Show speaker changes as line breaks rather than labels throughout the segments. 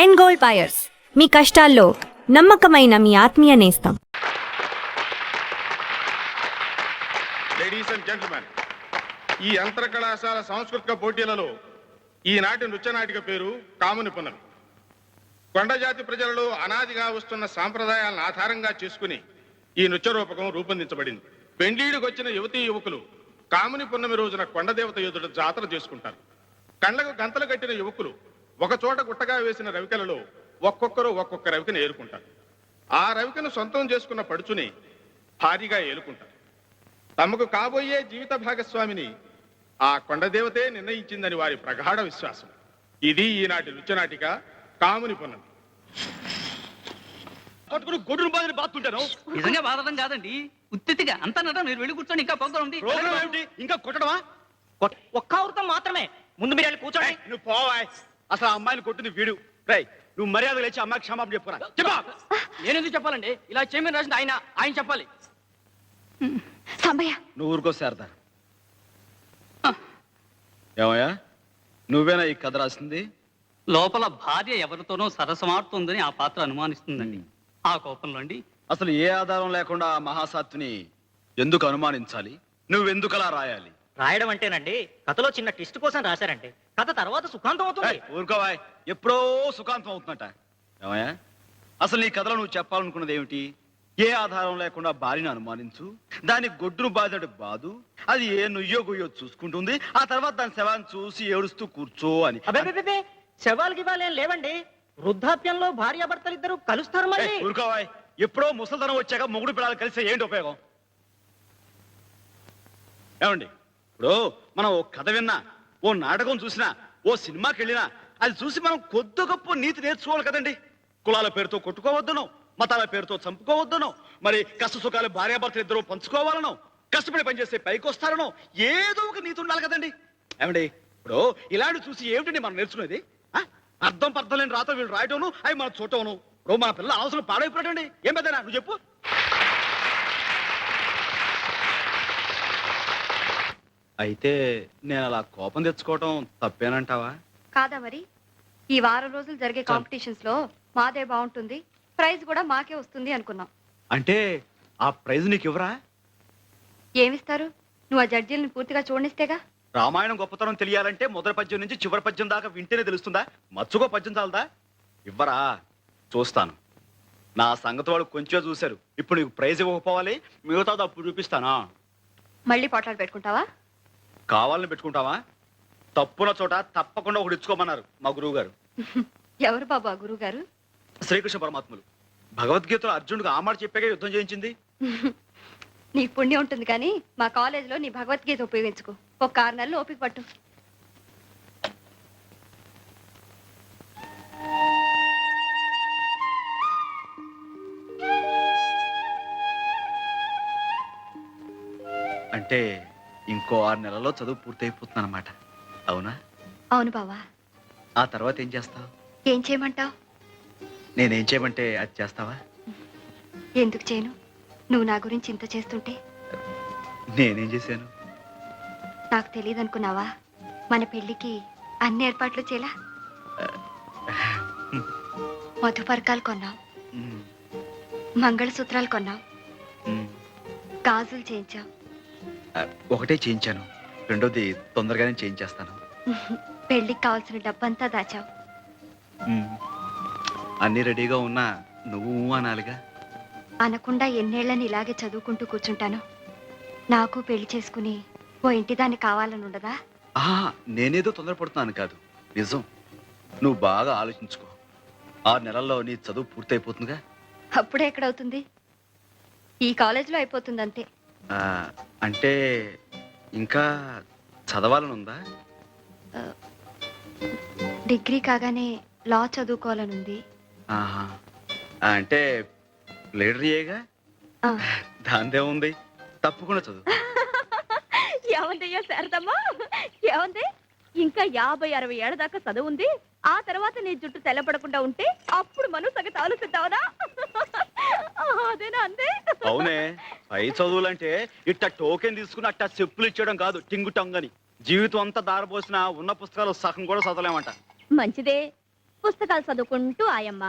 End gold buyers, మీ కష్టాల్లో నమ్మకమైన మీ ఆత్మీయ నేస్తం.
లేడీస్ అండ్ జెంటిల్మెన్, ఈ అంతర కళాశాల సాంస్కృతిక పోటీలలో ఈనాటి నృత్య నాటిక పేరు కాముని పున్నమి. కొండజాతి ప్రజలలో అనాదిగా వస్తున్న సాంప్రదాయాలను ఆధారంగా చేసుకుని ఈ నృత్య రూపకం రూపొందించబడింది. పెండ్లీడికి వచ్చిన యువతీ యువకులు కాముని పున్నమి రోజున కొండదేవత ఎదుట జాతర చేసుకుంటారు. కళ్ళకు గంతలు కట్టిన యువకులు ఒక చోట గుట్టగా వేసిన రవికలలో ఒక్కొక్కరు ఒక్కొక్క రవికను ఏలుకుంటారు. ఆ రవికను సొంతం చేసుకున్న పడుచుని భారీగా ఏలుకుంటారు. తమకు కాబోయే జీవిత భాగస్వామిని ఆ కొండదేవతే నిర్ణయించిందని వారి ప్రగాఢ విశ్వాసం. ఇది ఈనాటి నృత్యనాటిక కాముని పున్నమి.
గొడ్డును బాధని బాతుంటాను.
నిజంగా బాధడం కాదండి, ఉత్తిగా అంతా నట. మీరు వెళ్ళి కూర్చొని ఇంకా ప్రోగ్రాం ఉంది.
ఇంకా కొట్టడమా?
ఒక్క అవృతం మాత్రమే. ముందు మీరు వెళ్ళి కూర్చోండి.
నువ్వు పోవా. అసలు ఆ అమ్మాయిని కొట్టింది వీడు. రై, నువ్వు మర్యాద లేచి అమ్మాయికి క్షమాపణ చెప్పురా. చెప్పా.
నేనెందుకు చెప్పాలండి? ఇలా చేయమని రాసింది ఆయన చెప్పాలి.
సాంబయ్య,
నువ్వు ఊరుకో శారదా. ఏమయ్యా, నువ్వేనా ఈ కథ రాసింది?
లోపల భార్య ఎవరితోనో సరసమాడుతుందని ఆ పాత్ర అనుమానిస్తుందండి. ఆ కోపంలో అండి.
అసలు ఏ ఆధారం లేకుండా ఆ మహాసాత్విని ఎందుకు అనుమానించాలి? నువ్వెందుకలా రాయాలి?
రాయడం అంటేనండి, కథలో చిన్న ట్విస్ట్ కోసం రాశారంటే కథ తర్వాత సుఖాంతం అవుతుంది.
ఊరుకోవా, ఎప్పుడో సుఖాంతం అవుతుందట. ఏమయ్యా, అసలు నీ కథలో నువ్వు చెప్పాలనుకున్నది ఏమిటి? ఏ ఆధారం లేకుండా భార్యను అనుమానించు, దాని గొడ్డును బాధడు బాదు, అది ఏ నుయ్యో గుయ్యో చూసుకుంటుంది, ఆ తర్వాత దాని శవాన్ని చూసి ఏడుస్తూ కూర్చో అని.
అబ్బే, శవాలకి ఇవ్వాలేం లేవండి. వృద్ధాప్యంలో భార్యాభర్తలు ఇద్దరు కలుస్తారు మళ్ళీ.
ఊరుకోవా, ఎప్పుడో ముసలితనం వచ్చాక మొగుడు పిల్లలు కలిస్తే ఏంటి ఉపయోగం? ఏమండి, ఇప్పుడు మనం ఓ కథ విన్నా, ఓ నాటకం చూసినా, ఓ సినిమాకి వెళ్ళినా అది చూసి మనం కొద్ది గొప్ప నీతి నేర్చుకోవాలి కదండి. కులాల పేరుతో కొట్టుకోవద్దను, మతాల పేరుతో చంపుకోవద్దను, మరి కష్ట సుఖాలు భార్యాభర్తలు ఇద్దరు పంచుకోవాలనో, కష్టపడి పనిచేస్తే పైకి వస్తారనో ఏదో ఒక నీతి ఉండాలి కదండి. ఏమండి, ఇప్పుడు ఇలాంటి చూసి ఏమిటండి మనం నేర్చుకునేది? అర్థం పర్థం లేని రాత వీళ్ళు రాయటం, అవి మనం చూడటం. ఇప్పుడు మన పిల్లల అవసరం పాడైపోయాడండి. ఏం పెద్దనా నువ్వు చెప్పు. అయితే నేను అలా కోపం తెచ్చుకోవటం తప్పేనంటావా?
కాదా మరి? ఈ వారం రోజులు జరిగే కాంపిటీషన్స్ లో మాదే బాగుంటుంది, ప్రైజ్ కూడా మాకే వస్తుంది అనుకున్నాం.
అంటే ఆ ప్రైజ్ నీకు ఇవ్వరా?
ఏమిస్తారు? నువ్వు ఆ జడ్జీలను పూర్తిగా చూడనిస్తేగా.
రామాయణం గొప్పతనం తెలియాలంటే మొదటి పద్యం నుంచి చివరి పద్యం దాకా వింటేనే తెలుస్తుందా? మచ్చుకో పద్యం చాలదా? ఇవ్వరా? చూస్తాను. నా సంగతి వాళ్ళు కొంచెం చూశారు. ఇప్పుడు నీకు ప్రైజ్ ఇవ్వకపోవాలి, మిగతాది అప్పుడు చూపిస్తానా?
మళ్ళీ పోట్లాలు పెట్టుకుంటావా?
కావాలని పెట్టుకుంటావా? తప్పున చోట తప్పకుండా ఒకటి ఇచ్చుకోమన్నారు మా గురువు గారు.
ఎవరు బాబు ఆ గురువు గారు?
శ్రీకృష్ణ పరమాత్ములు. భగవద్గీతలో అర్జునుడికి ఆ మాట చెప్పాక యుద్ధం చేయించింది.
నీకు పుణ్యం ఉంటుంది కానీ మా కాలేజీలో నీ భగవద్గీత ఉపయోగించుకో. ఒక 6 నెలలు ఓపిక పట్టు.
అంటే ఇంకో 6 నెలల్లో చదువు పూర్తయిపోతుంది అన్నమాట. అవునా?
అవును బావా.
ఆ తర్వాత ఏం చేస్తావు?
ఏం చేయమంటావు?
నేనేం చేయమంటే అది చేస్తావా?
ఎందుకు చేయను? నువ్వు నా గురించి ఇంత చేస్తుంటే.
నేనేం చేశాను?
నాకు తెలియదు అనుకున్నావా? మన పెళ్లికి అన్ని ఏర్పాట్లు చేలా. మధుపర్కాలు కొన్నాం, మంగళసూత్రాలు కొన్నాం, గాజులు చేయించాం.
ఒకటే చేయించాను, రెండోది తొందరగానే చేయించేస్తాను.
పెళ్లికి కావాల్సిన డబ్బంతా దాచావు.
అన్ని రెడీగా ఉన్నా నువ్వు అనాలిగా.
అనకుండా ఎన్నేళ్లని ఇలాగే చదువుకుంటూ కూర్చుంటాను. నాకు పెళ్లి చేసుకుని ఓ ఇంటి దాన్ని కావాలని ఉండదా?
నేనేదో తొందరపడుతున్నాను కాదు, నిజం. నువ్వు బాగా ఆలోచించుకో. 6 నెలల్లో నీ చదువు పూర్తయిపోతుందిగా.
అప్పుడే ఎక్కడవుతుంది? ఈ కాలేజీలో అయిపోతుంది అంతే.
అంటే ఇంకా చదవాలని ఉందా?
డిగ్రీ కాగానే లా చదువుకోవాలనుంది.
అంటే లీడర్యేగా, దాందే ఉంది, తప్పకుండా చదువు.
ఏమందయ్యా శారదమ్మా, ఏమంది? ఇంకా 50-60 ఏళ్ల దాకా చదువు ఉంది. ఆ తర్వాత నీ జుట్టు తెల్లపడకుండా ఉంటే అప్పుడు మనం సగతి ఆలోచిద్దావనా? అదేనా అందే?
అవునే, పై చదువులంటే ఇట్ట టోకెన్ తీసుకుని అట్ట చెప్పులు ఇచ్చేయడం కాదు, టింగు టంగని. జీవితం అంతా దారబోసిన ఉన్న పుస్తకాలు సగం కూడా చదవలేమంట.
మంచిదే. పుస్తకాలు చదువుకుంటూ ఆయమ్మ,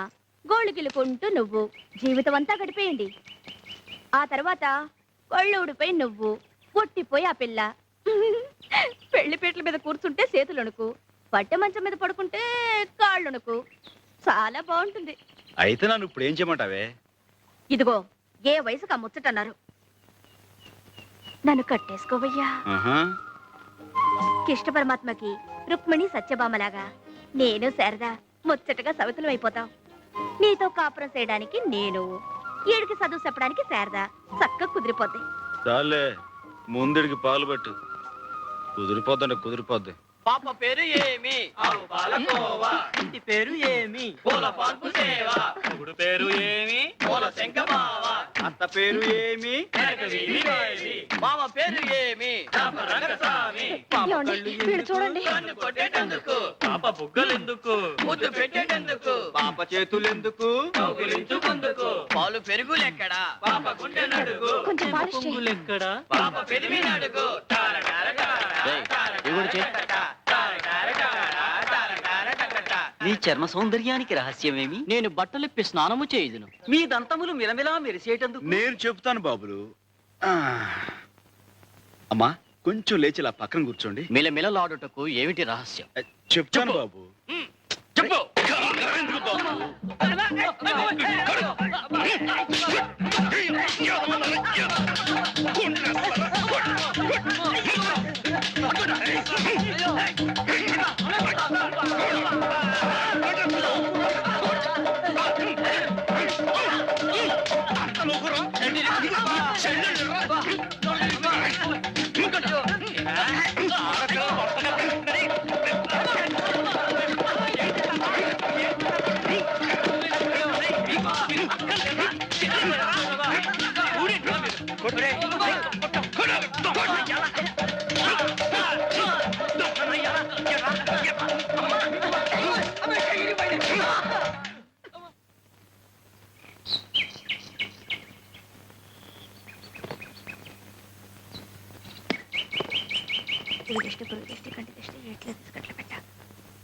గోళ్ళు గిలుకుంటూ నువ్వు జీవితం అంతా గడిపేయండి. ఆ తర్వాత కళ్ళు ఊడిపోయి నువ్వు, పొట్టిపోయి ఆ పిల్ల. పెళ్లి పీటల మీద కూర్చుంటే చేతులొణుకు, పట్టె మంచం మీద పడుకుంటే కాళ్ళొణుకు. చాలా బాగుంటుంది.
అయితే నన్ను ఇప్పుడు ఏం చేయమంటావే?
ఇదిగో ఏ వయసుకు ఆ ముచ్చటన్నారు. నన్ను కట్టేసుకోవయ్యా.
ఆహా.
కృష్ణ పరమాత్మకి రుక్మిణి సత్యభామలాగా నేను శారదా ముచ్చటగా సవితులం అయిపోతాం. నీతో కాపురం చేయడానికి నేను, ఏడికి చదువు చెప్పడానికి శారదా చక్కగా కుదిరిపోద్ది.
చాలే, ముందుడికి పాలు పట్టు. కుదిరిపోద్దండి, కుదిరిపోద్ది.
పాప పేరు ఏమి? పాలకోవా. ఇంటి పేరు ఏమి? పూల పాల్పు సేవ. మొగుడు పేరు ఏమి? పూల శంఖమావ.
అత్త పేరు ఏమి?
మామ పేరు ఏమి? రంగస్వామి. పాప
ఏమండి?
కళ్ళు
వీడు
ఎందుకు?
చూడండి.
కన్ను కొట్టేటందుకు. పాప బుగ్గలెందుకు? ముద్దు పెట్టేటందుకు.
పాప చేతులెందుకు?
కౌగిలించుకుందుకు. పాలు పెరుగులెక్కడా? పాప గుండె నడుగు.
కొంచెం పాలిష్ చేయి.
పొంగులెక్కడా? పాప పెరిమి నడుగు. టార టార
నీ చర్మ సౌందర్యానికి రహస్యమేమి?
నేను బట్టలిప్పి స్నానము చేయుదును.
మీ దంతములు మిలమిలా మెరిసేటందుకు
నేను చెప్తాను బాబులు. ఆ. అమ్మా, కొంచెం లేచి ఇలా పక్కన కూర్చోండి.
మిలమిలలాడుటకు ఏమిటి రహస్యం?
చెప్తాను బాబు.
చెప్పు.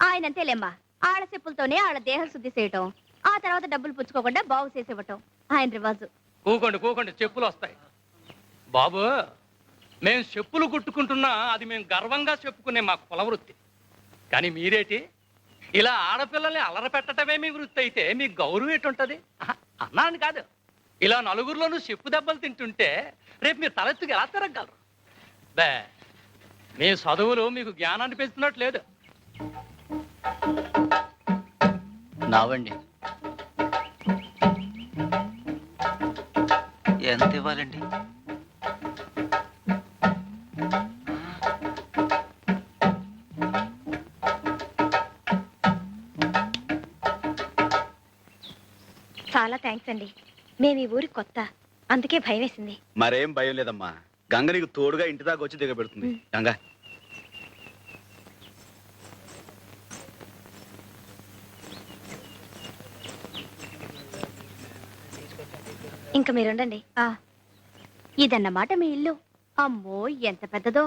ఆయనంతేలేమ్మా, ఆళ్ళ చెప్పులతోనే ఆళ్ళ దేహ శుద్ధి చేయటం, ఆ తర్వాత డబ్బులు పుచ్చుకోకుండా బాగు చేసేవటం ఆయన రివాజు.
కూకోండి చెప్పులు వస్తాయి. బాబు, మేము చెప్పులు కుట్టుకుంటున్నా అది మేము గర్వంగా చెప్పుకునే మా కుల వృత్తి. కానీ మీరేటి ఇలా ఆడపిల్లల్ని అలర పెట్టడమే మీ వృత్తి అయితే మీ గౌరవం ఎటుంటది? అన్నాను కాదు, ఇలా నలుగురిలోనూ చెప్పు దెబ్బలు తింటుంటే రేపు మీరు తలెత్తుకు ఎలా తిరగలరు? బే, మీ చదువులు మీకు జ్ఞానాన్ని పెంచుతున్నట్టు లేదు.
నావండి.
ఎంత ఇవ్వాలండి?
చాలా థ్యాంక్స్ అండి. మేము ఈ ఊరి కొత్త, అందుకే భయం వేసింది.
మరేం భయం లేదమ్మా. గంగ నీకు తోడుగా ఇంటి దాకా వచ్చి దిగబెడుతుంది. గంగ,
ఇంకా మీరుండండి.
ఇదన్నమాట మీ ఇల్లు. అమ్మో ఎంత పెద్దదో.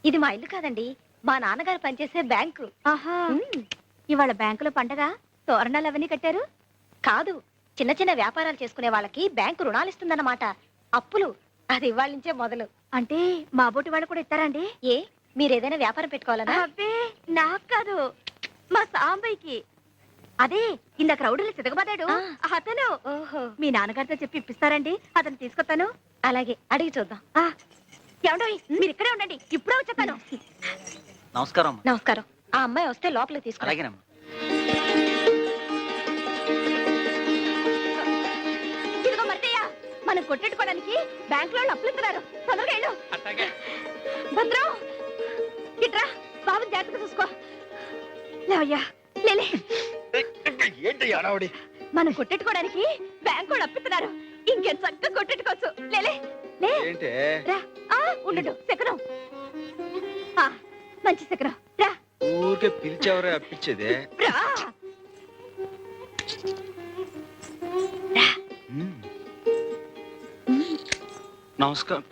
ఇది మా ఇల్లు కాదండి, మా నాన్నగారు పనిచేసే బ్యాంకు.
ఆహా, ఇవాళ బ్యాంకులో పండగ, తోరణాలు అవన్నీ కట్టారు?
కాదు, చిన్న చిన్న వ్యాపారాలు చేసుకునే వాళ్ళకి బ్యాంకు రుణాలు ఇస్తుందన్నమాట. అప్పులు అది ఇవాళ నుంచే మొదలు.
అంటే మా బోటి వాళ్ళు కూడా ఇస్తారండి?
ఏ, మీరేదైనా వ్యాపారం పెట్టుకోవాలనా?
అబ్బే, నాకు కాదు, మా సాంబయ్యకి. అదే ఇందాక రౌడీలు చితకబాదాడు అతను.
ఓహో,
మీ నాన్నగారితో చెప్పి ఇప్పిస్తారండి? అతను తీసుకొస్తాను.
అలాగే, అడిగి చూద్దాం.
ఏమండో మీరు ఇక్కడే ఉండండి, ఇప్పుడే వచ్చేస్తాను.
నమస్కారం అమ్మా.
నమస్కారం. ఆ అమ్మాయి వస్తే లోపలికి తీసుకురా.
అలాగేనమ్మా.
ఇదిగో మర్దయ్య, మనం కొట్టెట్టుకోవడానికి బ్యాంక్ లో అప్పులు ఇస్తున్నారు. తొందరగా వెళ్ళు.
అట్లాగే.
భద్రం, ఇట్రా, బాబుని జాగ్రత్తగా చూసుకో. లేవయ్యా, లేలే.
ఏంటి అడావుడి?
మనం కొట్టెట్టుకోవడానికి బ్యాంక్ వాళ్ళు అప్పిస్తున్నారు. ఇంకెంత చక్కగా కొట్టెట్టుకోవచ్చు. లేలే, లే.
ఏంటే?
రా, ఉండు శకనం. మంచి శకనం. రా
ఊరికే పిలిచేవరే అప్పించేదే.
రా.
నమస్కారం.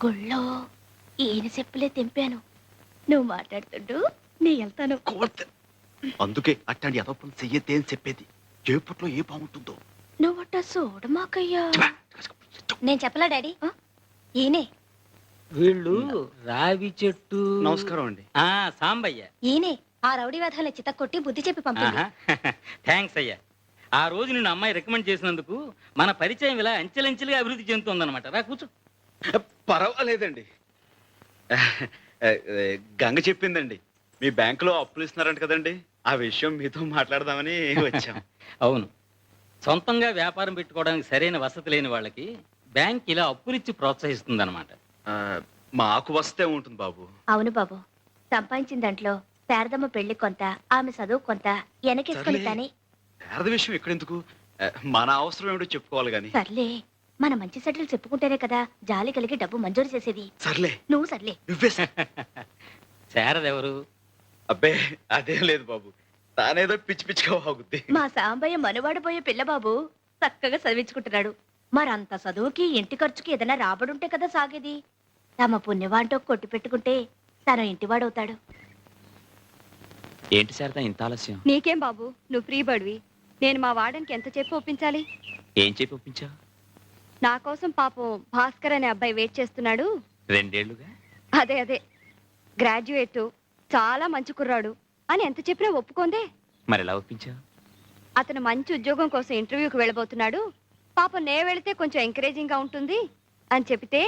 గుళ్ళో ఈయన చెప్పులే తెంపాను. నువ్వు మాట్లాడుతుండు నీ వెళ్తాను.
అందుకే అట్టండి అదొప్పని చెయ్యతే అని చెప్పేది. చేపట్లో ఏ బాగుంటుందో.
నువ్వట చూడమాకయ్యా.
నేను చెప్పలా డాడీ ఈయనే
వీళ్ళు రావి చెట్టు.
నమస్కారం అండి.
ఆ సాంబయ్య.
ఈయనే ఆ రౌడీ వేధాల చిత్త కొట్టి బుద్ధి చెప్పి పంపింది.
థ్యాంక్స్ అయ్యా. ఆ రోజు నిన్ను అమ్మాయి రికమెండ్ చేసినందుకు మన పరిచయం ఇలా అంచెలంచెలుగా అభివృద్ధి చెందుతుందన్నమాట. రా కూర్చో.
పర్వాలేదండి. గంగ చెప్పిందండి మీ బ్యాంకులో అప్పులు ఇస్తున్నారంట కదండి. ఆ విషయం మీతో మాట్లాడదామని వచ్చాం.
అవును, సొంతంగా వ్యాపారం పెట్టుకోవడానికి సరైన వసతి లేని వాళ్ళకి బ్యాంక్ ఇలా అప్పులిచ్చి ప్రోత్సహిస్తుందన్నమాట.
మాకు వస్తే ఉంటుంది బాబు.
అవును బాబు, సంపాదించిన దాంట్లో శారదమ్మ పెళ్లి కొంత, ఆమె చదువు కొంత వెనకేసుకొని
సర్లే.
తానే.
శారద విషయం ఎక్కడెందుకు, మన అవసరం ఏమిటో చెప్పుకోవాలి గాని.
సర్లే, మన మంచి సెటిల్ చెప్పుకుంటేనే కదా జాలి కలిగి డబ్బు మంజూరు చేసేది.
సర్లే
నువ్వు సర్లే.
నువ్వే
శారదెవరు?
అబ్బే అదేం లేదు బాబు, తానేదో పిచ్చి పిచ్చిగా బాగుద్ది.
మా సాంబయ్య మనవాడిపోయే పిల్లబాబు చక్కగా చదివించుకుంటున్నాడు. మరంత చదువుకి ఇంటి ఖర్చుకి ఏదైనా రాబడుంటే కదా సాగేది. తమ పుణ్యవాంటో కొట్టి పెట్టుకుంటే తన ఇంటివాడవుతాడు.
ఏంటి శారద ఇంత ఆలస్యం?
నీకేం బాబు, నువ్వు ఫ్రీ బడివి. నేను మా వాడనికి ఎంత చెప్పి ఒప్పించాలి?
ఏం చెప్పి ఒప్పించావు?
నా కోసం పాపం భాస్కర్ అనే అబ్బాయి వెయిట్ చేస్తున్నాడు.
2 ఏళ్లుగా.
అదే గ్రాడ్యుయేట్, చాలా మంచి కుర్రాడు అని ఎంత చెప్పినా ఒప్పుకోందే.
మరి ఎలా ఒప్పించావు?
అతను మంచి ఉద్యోగం కోసం ఇంటర్వ్యూకి వెళ్ళబోతున్నాడు. పాపం నే వెళితే కొంచెం ఎంకరేజింగ్ గా ఉంటుంది అని చెప్తే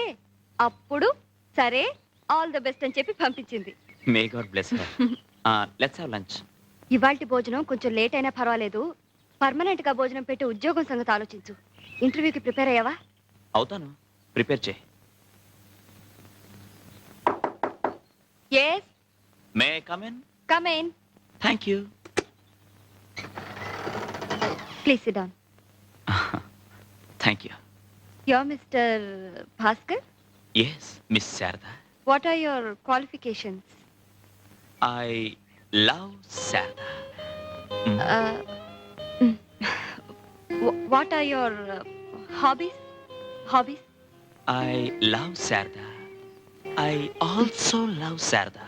అప్పుడు సరే ఆల్ ద బెస్ట్ అని చెప్పి పంపించింది.
May God bless her. Let's have lunch.
ఇవాల్టి భోజనం కొంచెం లేట్ అయినా పర్వాలేదు. పర్మనెంట్ గా భోజనం పెట్టి ఉద్యోగం సంగతి ఆలోచించు. ఇంటర్వ్యూకి ప్రిపేర్ అయ్యావా?
అవుతాను, ప్రిపేర్ చేయి.
yes
may come in?
come in
thank you.
please sit down.
Thank you.
you're Mr. Bhaskar.
Yes Miss Sharada.
what are your qualifications?
I love Sharada.
uh, what are your hobbies?
I love Sharada. I also love Sharada.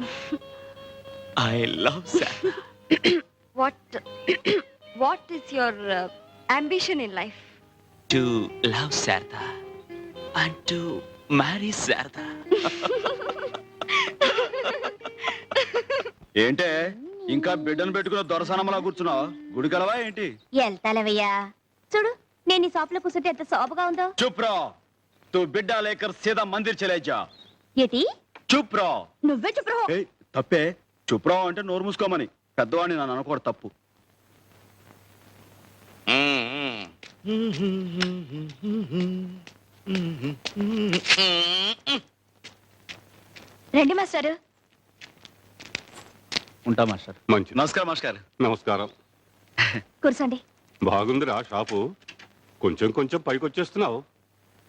I love Sharada.
what is your ambition in life?
To love Sharada and to marry Sharada.
ఏంటే ఇంకా బిడ్డను పెట్టుకున్న దొరసనమలా కూర్చున్నావు? గుడికలవా ఏంటి?
వెళ్తాలేవయ్యా, చూడు నేను ఈ shop లో కూర్చుంటే ఎంత శోభగా ఉందో.
చుప్ రా, తూ బిడ్డ లేకర్ సీదా మందిర్ చలే జా.
ఏటి
చుప్ రా.
నువ్వే చెప్పు.
ఏయ్, తప్పే. చుప్ రా అంటే నోరు మూసుకోమని. పెద్దవాడిని నన్ను అనుకోడు తప్పు.
రండి మాస్టారు.
ఉంటా మాస్టర్.
మంచి
నమస్కారం మాస్టర్.
నమస్కారం.
కూర్చోండి.
బాగుందిరా షాపు. కొంచెం కొంచెం పైకొచ్చేస్తున్నావు.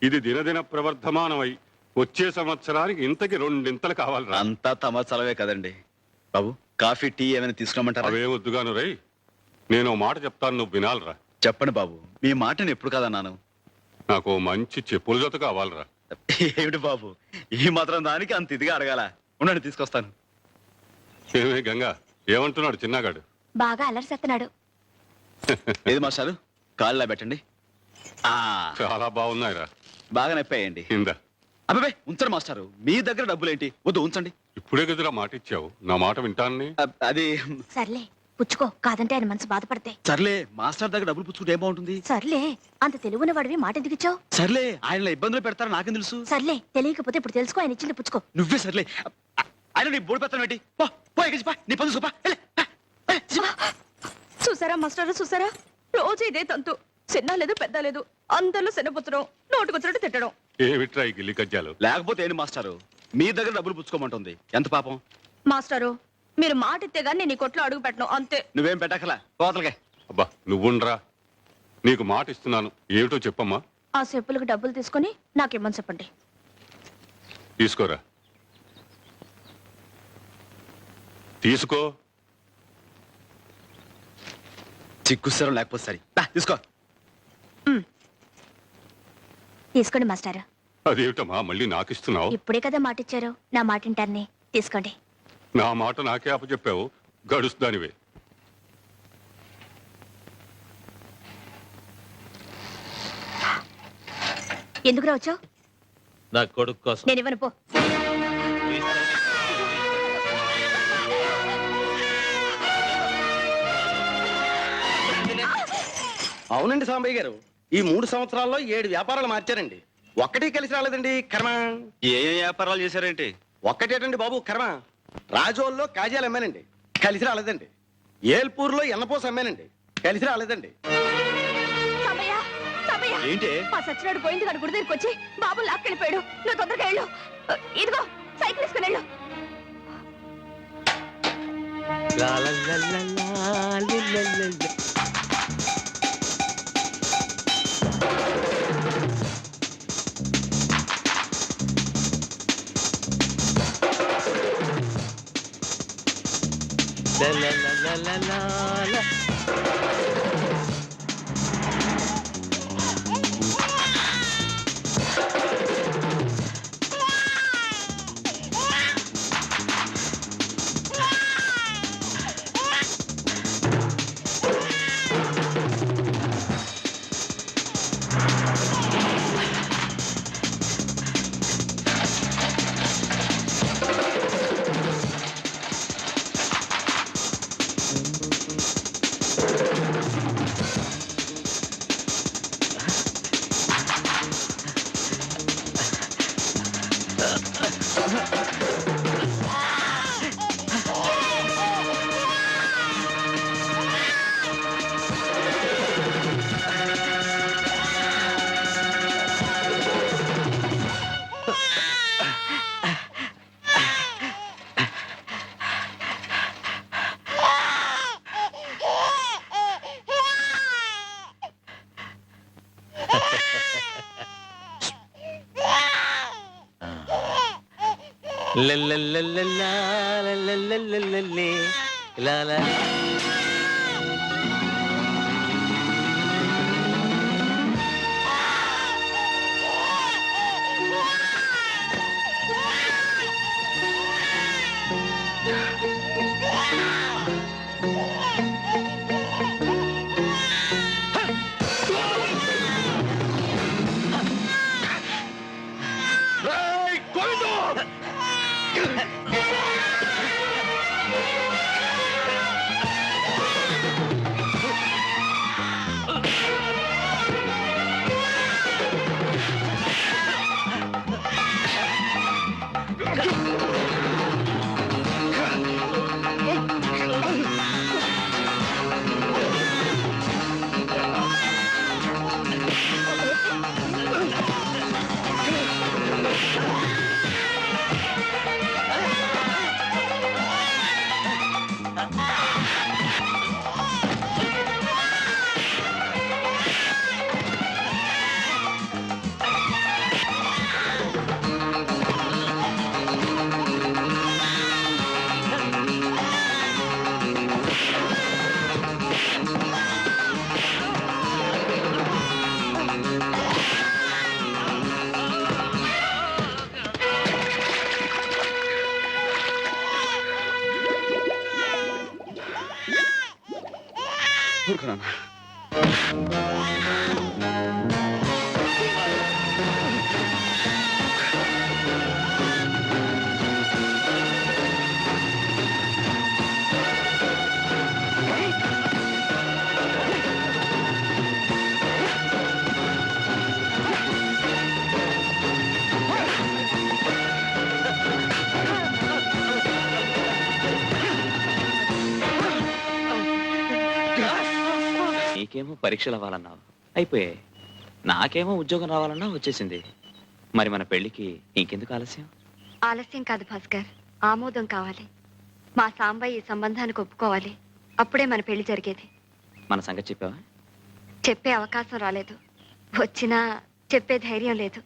ఇది దినదిన ప్రవర్ధమానమై వచ్చే సంవత్సరానికి ఇంతకి 2 ఇంతలు కావాలిరా.
అంతా తమ చలవే కదండి. బాబు కాఫీ టీ ఏమైనా తీసుకురమ్మంటారా?
అవే వద్దుగాను రై. నేను ఓ మాట చెప్తాను, నువ్వు వినాలిరా.
చెప్పండి బాబు, మీ మాటని ఎప్పుడు కాదన్నాను.
నాకు ఓ మంచి చెప్పుల జత కావాలిరా.
ఏమిటి బాబు, ఈ మాత్రం దానికి అంత ఇదిగా అడగాల? ఉండండి తీసుకొస్తాను.
ఏమే గంగా, ఏమంటున్నాడు చిన్నగాడు?
బాగా అలరిసేస్తున్నాడు.
ఏది మాస్టారు, కాళ్ళ పెట్టండి. ఆ
చాలా బాగున్నాయిరా.
బాగా నొప్పాయండి.
ఇందా,
అబ్బాయి ఉంచండి మాస్టారు, మీ దగ్గర డబ్బులేంటి? వద్దు ఉంచండి.
ఇప్పుడే కదరా మాట ఇచ్చావు, నా మాట వింటానని.
అది
సర్లే పుచ్చుకో, కాదంటే ఆయన మనసు బాధపడతాయి.
సర్లే, మాస్టర్ దగ్గర డబ్బులు పుచ్చుకుంటే ఏం బాగుంటుంది?
సర్లే, అంత తెలుగున్న వాడివి మాట ఎందుకు ఇచ్చావు?
సర్లే, ఆయన ఇబ్బందులు పెడతారని నాకేం తెలుసు?
సర్లే, తెలియకపోతే ఇప్పుడు తెలుసుకో, ఆయన ఇచ్చింది పుచ్చుకో.
నువ్వే సర్లే. ఆయన నీ బోడి పెడతాను ఏంటి? పో ఎగిసి పా, నీ పని చూసుకో, పా.
చూసారా మాస్టర్, చూసారా? రోజు ఇదే తంతు. చిన్న లేదు పెద్ద లేదు, అందరిలో శనపుచ్చడం, నోటుకొచ్చినట్టు తిట్టడం.
ఏమిట్రా ఈ గిల్లి కజ్జాలు?
లేకపోతే ఏంటి మాస్టారు, మీ దగ్గర డబ్బులు పుచ్చుకోమంటుంది. ఎంత పాపం.
మాస్టారు, మీరు మాట ఇస్తే గానీ నేను ఈ కొట్లో అడుగు పెట్టను, అంతే.
నువ్వేం పెట్టకలా, కోతలకే.
అబ్బా నువ్వుండ్రా, నీకు మాట ఇస్తున్నాను. ఏమిటో చెప్పమ్మా.
ఆ చెప్పులకు డబ్బులు తీసుకొని నాకేమని చెప్పండి.
తీసుకోరా. తీసుకో.
చిక్కుసరం లేకపోతే సరే. తీసుకో.
తీసుకోండి మాస్టర్.
అదేమిటమ్మా మళ్ళీ నాకిస్తున్నావు?
ఇప్పుడే కదా మాటిచ్చారు, నా మాట వింటాన్ని. తీసుకోండి.
నా మాట నాకే అప్పచెప్పావు, గడుస్తానివే.
ఎందుకు రావచ్చావు?
నా కొడుకు కోసం.
నేను ఇవ్వను, పో.
అవునండి సాంబయ్య గారు, ఈ 3 సంవత్సరాల్లో 7 వ్యాపారాలు మార్చారండి. ఒక్కటి కలిసి రాలేదండి కర్మ.
ఏ వ్యాపారాలు చేశారేంటి?
ఒక్కటేటండి బాబు కర్మ. రాజోల్లో కాజాలు అమ్మానండి, కలిసి రాలేదండి. ఏల్పూర్లో ఎన్నపోస అమ్మానండి, కలిసి రాలేదండి.
సమయ్య, సమయ్య.
ఏంటి?
మా సచ్చినాడు పోయింది కాదు గుడి దగ్గరికి వచ్చి బాబు లాక్కెళ్ళిపోయాడు. నువ్వు తొందరగా వెళ్ళు. ఇదిగో సైకిల్ తీసుకుని వెళ్ళు.
నీకేమో పరీక్షలు అవ్వాలన్నావు, అయిపోయాయి. నాకేమో ఉద్యోగం రావాలన్నా వచ్చేసింది. మరి మన పెళ్లికి ఇంకెందుకు ఆలస్యం?
ఆలస్యం కాదు భాస్కర్, ఆమోదం కావాలి. మా సాంబయ్య ఈ సంబంధానికి ఒప్పుకోవాలి. అప్పుడే మన పెళ్లి జరిగేది.
మన సంగతి చెప్పావా?
చెప్పే అవకాశం రాలేదు, వచ్చినా చెప్పే ధైర్యం లేదు.